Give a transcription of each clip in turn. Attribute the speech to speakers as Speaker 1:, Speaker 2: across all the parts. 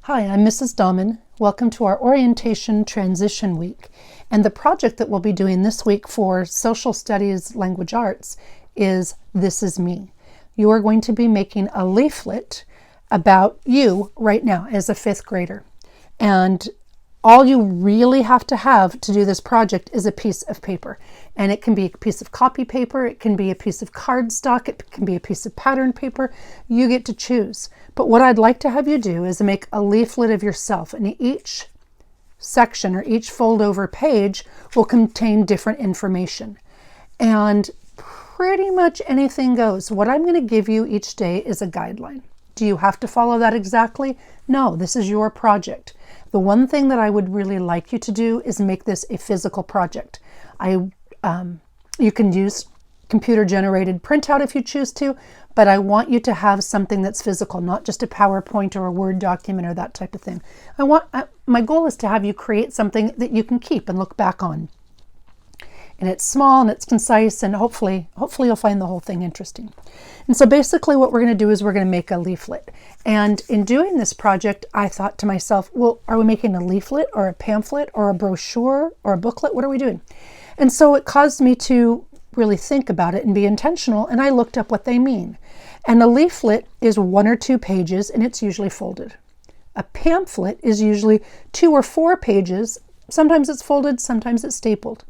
Speaker 1: Hi, I'm Mrs. Dahman. Welcome to our Orientation Transition Week. And the project that we'll be doing this week for Social Studies Language Arts is This Is Me. You are going to be making a leaflet about you right now as a fifth grader. And all you really have to do this project is a piece of paper. And it can be a piece of copy paper, it can be a piece of cardstock, it can be a piece of pattern paper. You get to choose. But what I'd like to have you do is make a leaflet of yourself, and each section or each fold over page will contain different information. And pretty much anything goes. What I'm going to give you each day is a guideline. Do you have to follow that exactly? No, this is your project. The one thing that I would really like you to do is make this a physical project. You can use computer-generated printout if you choose to, but I want you to have something that's physical, not just a PowerPoint or a Word document or that type of thing. My goal is to have you create something that you can keep and look back on. And it's small and it's concise, and hopefully you'll find the whole thing interesting. And so basically what we're going to do is we're going to make a leaflet. And in doing this project, I thought to myself, well, are we making a leaflet or a pamphlet or a brochure or a booklet? What are we doing? And so it caused me to really think about it and be intentional, and I looked up what they mean. And a leaflet is 1 or 2 pages, and it's usually folded. A pamphlet is usually 2 or 4 pages. Sometimes it's folded, sometimes it's stapled.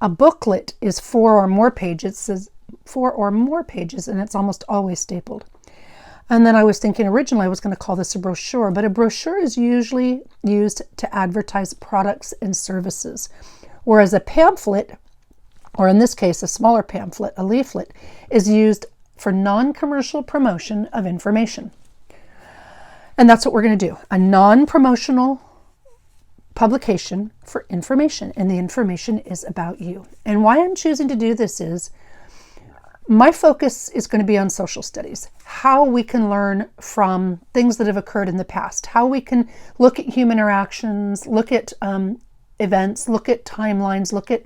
Speaker 1: A booklet is 4 or more pages. It says 4 or more pages, and it's almost always stapled. And then I was thinking originally I was going to call this a brochure, but a brochure is usually used to advertise products and services. Whereas a pamphlet, or in this case a smaller pamphlet, a leaflet, is used for non-commercial promotion of information. And that's what we're going to do, a non-promotional publication for information, and the information is about you. And why I'm choosing to do this is my focus is going to be on social studies, how we can learn from things that have occurred in the past, how we can look at human interactions, look at events, look at timelines, look at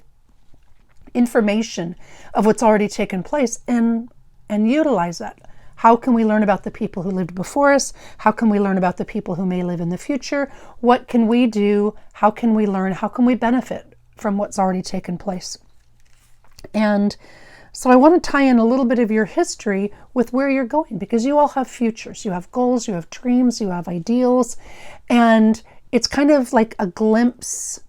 Speaker 1: information of what's already taken place and utilize that. How can we learn about the people who lived before us? How can we learn about the people who may live in the future? What can we do? How can we learn? How can we benefit from what's already taken place? And so I want to tie in a little bit of your history with where you're going, because you all have futures, you have goals, you have dreams, you have ideals, and it's kind of like a glimpse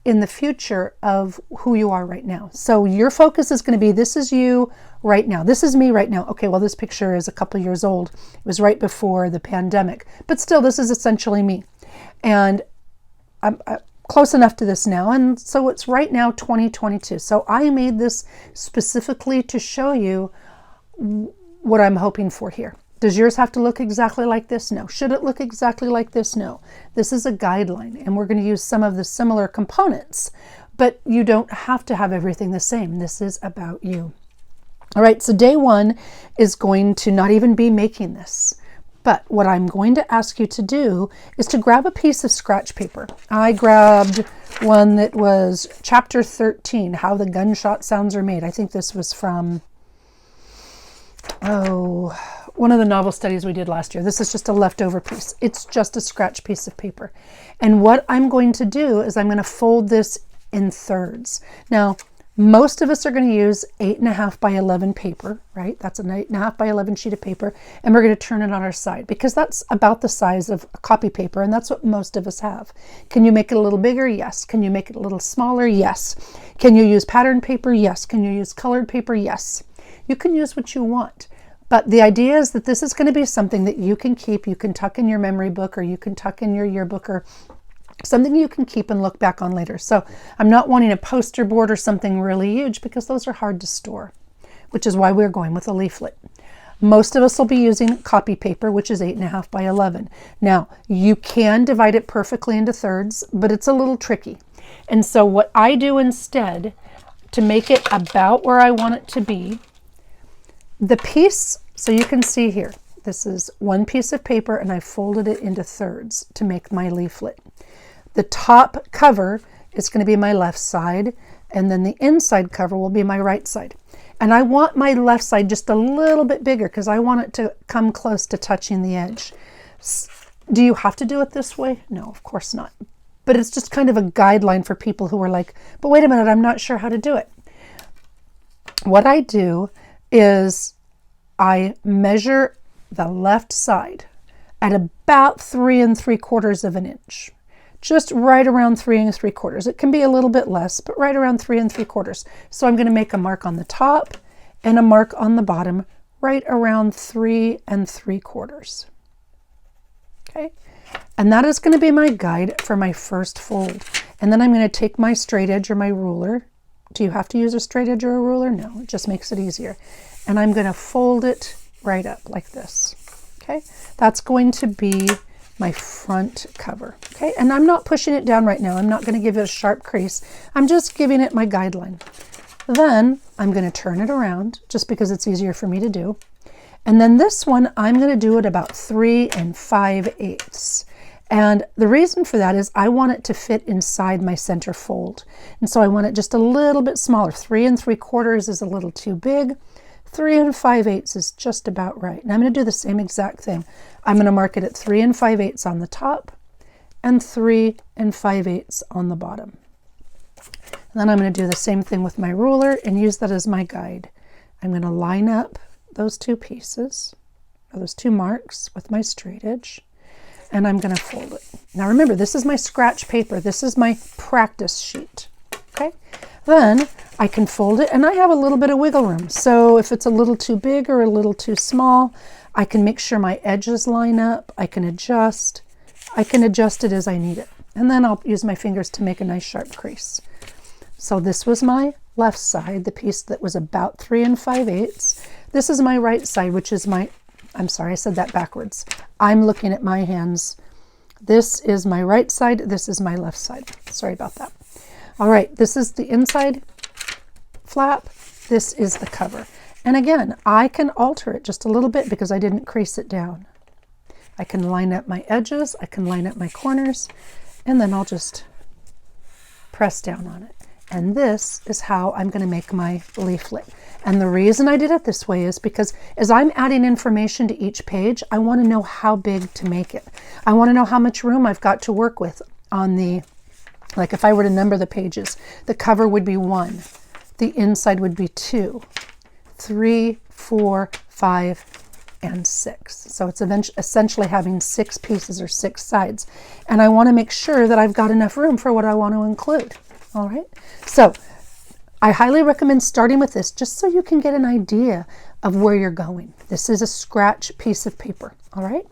Speaker 1: in the future of who you are right now. So your focus is going to be, this is you right now. This is me right now. Okay, well, this picture is a couple years old. It was right before the pandemic, but still, this is essentially me. And I'm close enough to this now. And so it's right now 2022. So I made this specifically to show you what I'm hoping for here. Does yours have to look exactly like this? No. Should it look exactly like this? No. This is a guideline, and we're going to use some of the similar components, but you don't have to have everything the same. This is about you. All right, so day 1 is going to not even be making this, but what I'm going to ask you to do is to grab a piece of scratch paper. I grabbed one that was chapter 13, How the Gunshot Sounds Are Made. I think this was from, one of the novel studies we did last year. This is just a leftover piece. It's just a scratch piece of paper. And what I'm going to do is I'm going to fold this in thirds. Now, most of us are going to use 8.5 by 11 paper, right? That's an 8.5 by 11 sheet of paper. And we're going to turn it on our side because that's about the size of a copy paper. And that's what most of us have. Can you make it a little bigger? Yes. Can you make it a little smaller? Yes. Can you use pattern paper? Yes. Can you use colored paper? Yes. You can use what you want. But the idea is that this is going to be something that you can keep, you can tuck in your memory book, or you can tuck in your yearbook, or something you can keep and look back on later. So I'm not wanting a poster board or something really huge because those are hard to store, which is why we're going with a leaflet. Most of us will be using copy paper, which is 8.5 by 11. Now, you can divide it perfectly into thirds, but it's a little tricky. And so what I do instead, to make it about where I want it to be, the piece, so you can see here, this is one piece of paper and I folded it into thirds to make my leaflet. The top cover is going to be my left side, and then the inside cover will be my right side. And I want my left side just a little bit bigger because I want it to come close to touching the edge. Do you have to do it this way? No, of course not. But it's just kind of a guideline for people who are like, but wait a minute, I'm not sure how to do it. What I do is I measure the left side at about 3 3/4 of an inch. Just right around 3 3/4. It can be a little bit less, but right around 3 3/4. So I'm going to make a mark on the top and a mark on the bottom, right around 3 3/4. Okay, and that is going to be my guide for my first fold. And then I'm going to take my straight edge or my ruler. Do you have to use a straight edge or a ruler? No, it just makes it easier. And I'm going to fold it right up like this. Okay, that's going to be my front cover. Okay, and I'm not pushing it down right now. I'm not going to give it a sharp crease. I'm just giving it my guideline. Then I'm going to turn it around just because it's easier for me to do. And then this one, I'm going to do it about 3 5/8. And the reason for that is I want it to fit inside my center fold. And so I want it just a little bit smaller. 3 3/4 is a little too big. 3 5/8 is just about right. And I'm going to do the same exact thing. I'm going to mark it at 3 5/8 on the top and 3 5/8 on the bottom. And then I'm going to do the same thing with my ruler and use that as my guide. I'm going to line up those two pieces, or those two marks, with my straight edge, and I'm going to fold it. Now remember, this is my scratch paper. This is my practice sheet. Okay? Then I can fold it, and I have a little bit of wiggle room. So if it's a little too big or a little too small, I can make sure my edges line up. I can adjust it as I need it. And then I'll use my fingers to make a nice sharp crease. So this was my left side, the piece that was about 3 5/8. This is my right side, which is my, I'm sorry, I said that backwards. I'm looking at my hands. This is my right side. This is my left side. Sorry about that. All right, this is the inside flap. This is the cover. And again, I can alter it just a little bit because I didn't crease it down. I can line up my edges. I can line up my corners, and then I'll just press down on it. And this is how I'm going to make my leaflet. And the reason I did it this way is because as I'm adding information to each page, I want to know how big to make it. I want to know how much room I've got to work with on the, like if I were to number the pages, the cover would be 1, the inside would be 2, 3, 4, 5, and 6. So it's essentially having 6 pieces or 6 sides. And I want to make sure that I've got enough room for what I want to include. All right, so I highly recommend starting with this just so you can get an idea of where you're going. This is a scratch piece of paper, all right?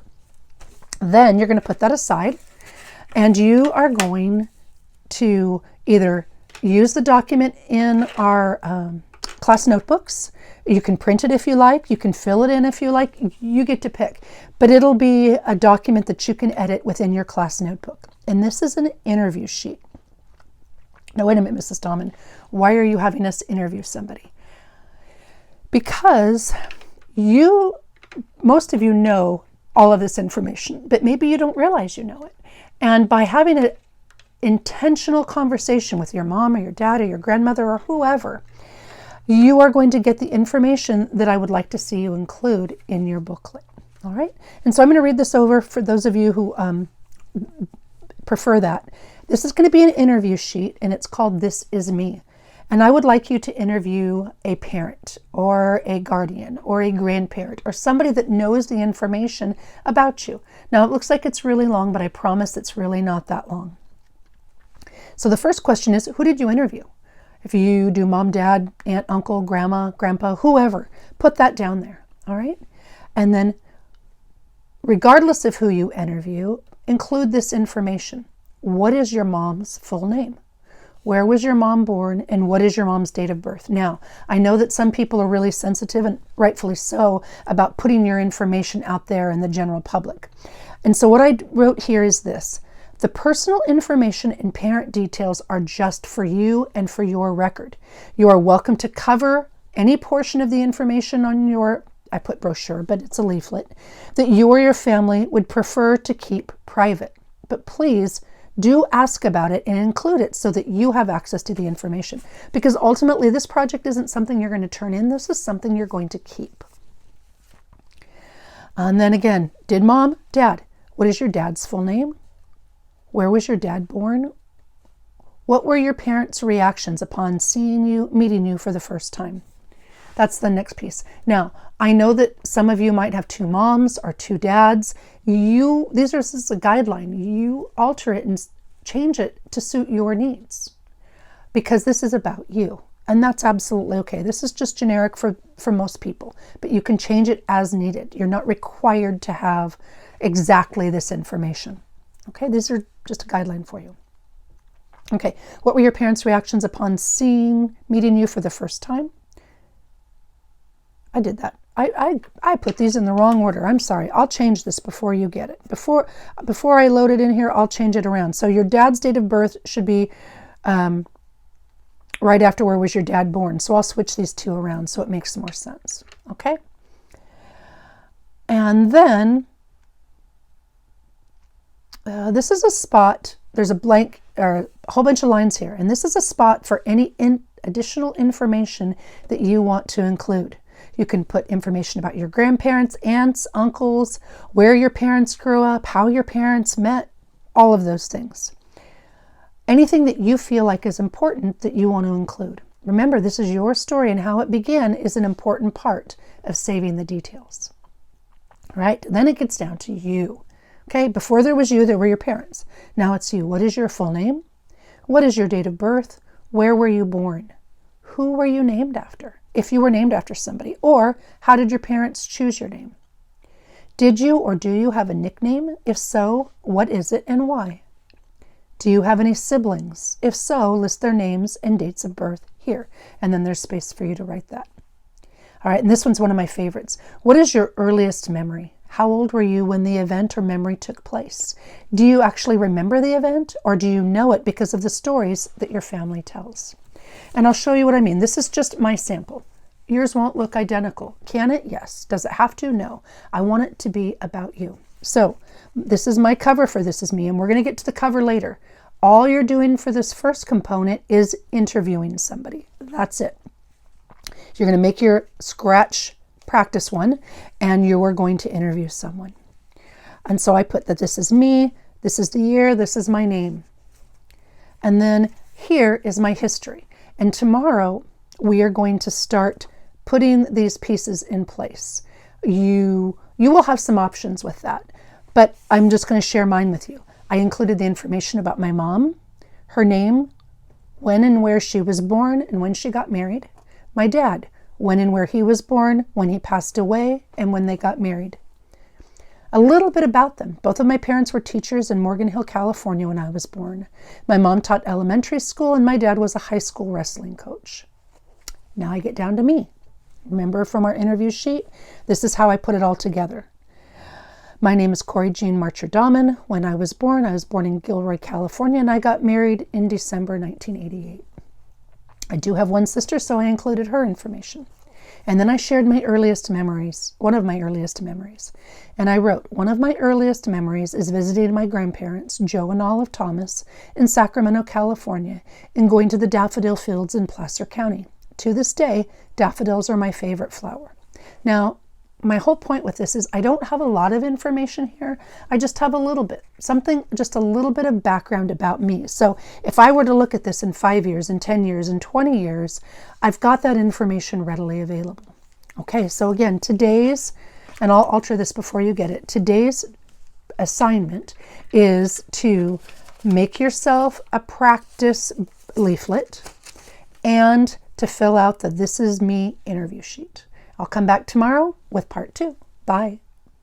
Speaker 1: Then you're going to put that aside, and you are going to either use the document in our class notebooks. You can print it if you like. You can fill it in if you like. You get to pick. But it'll be a document that you can edit within your class notebook. And this is an interview sheet. Now, wait a minute, Mrs. Dahman, why are you having us interview somebody? Because most of you know all of this information, but maybe you don't realize you know it. And by having an intentional conversation with your mom or your dad or your grandmother or whoever, you are going to get the information that I would like to see you include in your booklet. All right? And so I'm going to read this over for those of you who prefer that. This is going to be an interview sheet, and it's called This Is Me. And I would like you to interview a parent or a guardian or a grandparent or somebody that knows the information about you. Now, it looks like it's really long, but I promise it's really not that long. So the first question is, who did you interview? If you do mom, dad, aunt, uncle, grandma, grandpa, whoever, put that down there, all right? And then, regardless of who you interview, include this information. What is your mom's full name? Where was your mom born, and what is your mom's date of birth? Now, I know that some people are really sensitive, and rightfully so, about putting your information out there in the general public. And so what I wrote here is this. The personal information and parent details are just for you and for your record. You are welcome to cover any portion of the information on your, I put brochure, but it's a leaflet, that you or your family would prefer to keep private. But please, do ask about it and include it so that you have access to the information. Because ultimately, this project isn't something you're going to turn in. This is something you're going to keep. And then again, did mom, dad, What is your dad's full name? Where was your dad born? What were your parents' reactions upon meeting you for the first time? That's the next piece. Now, I know that some of you might have 2 moms or 2 dads. This is a guideline. You alter it and change it to suit your needs, because this is about you. And that's absolutely okay. This is just generic for most people, but you can change it as needed. You're not required to have exactly this information. Okay, these are just a guideline for you. Okay, what were your parents' reactions upon meeting you for the first time? I did that. I put these in the wrong order. I'm sorry. I'll change this before you get it. Before I load it in here, I'll change it around. So your dad's date of birth should be right after where was your dad born. So I'll switch these 2 around so it makes more sense. Okay? And then this is a spot. There's a blank or a whole bunch of lines here. And this is a spot for any additional information that you want to include. You can put information about your grandparents, aunts, uncles, where your parents grew up, how your parents met, all of those things. Anything that you feel like is important that you want to include. Remember, this is your story, and how it began is an important part of saving the details. All right? Then it gets down to you. Okay? Before there was you, there were your parents. Now it's you. What is your full name? What is your date of birth? Where were you born? Who were you named after? If you were named after somebody, or how did your parents choose your name? Did you or do you have a nickname? If so, what is it and why? Do you have any siblings? If so, list their names and dates of birth here. And then there's space for you to write that. All right, and this one's one of my favorites. What is your earliest memory? How old were you when the event or memory took place? Do you actually remember the event, or do you know it because of the stories that your family tells? And I'll show you what I mean. This is just my sample. Yours won't look identical. Can it? Yes. Does it have to? No. I want it to be about you. So this is my cover for This Is Me, and we're going to get to the cover later. All you're doing for this first component is interviewing somebody. That's it. You're going to make your scratch practice one, and you are going to interview someone. And so I put that this is me, this is the year, this is my name. And then here is my history. And tomorrow we are going to start putting these pieces in place. You will have some options with that, but I'm just going to share mine with you. I included the information about my mom, her name, when and where she was born and when she got married. My dad, when and where he was born, when he passed away, and when they got married. A little bit about them. Both of my parents were teachers in Morgan Hill, California when I was born. My mom taught elementary school and my dad was a high school wrestling coach. Now I get down to me. Remember from our interview sheet? This is how I put it all together. My name is Corey Jean Marcher-Dahman. When I was born in Gilroy, California, and I got married in December 1988. I do have one sister, so I included her information. And then I shared my earliest memories, one of my earliest memories. And I wrote, one of my earliest memories is visiting my grandparents, Joe and Olive Thomas, in Sacramento, California, and going to the daffodil fields in Placer County. To this day, daffodils are my favorite flower. Now, my whole point with this is I don't have a lot of information here. I just have a little bit, just a little bit of background about me. So if I were to look at this in 5 years, in 10 years, in 20 years, I've got that information readily available. Okay, so again, today's, and I'll alter this before you get it, today's assignment is to make yourself a practice leaflet and to fill out the This Is Me interview sheet. I'll come back tomorrow with part 2. Bye.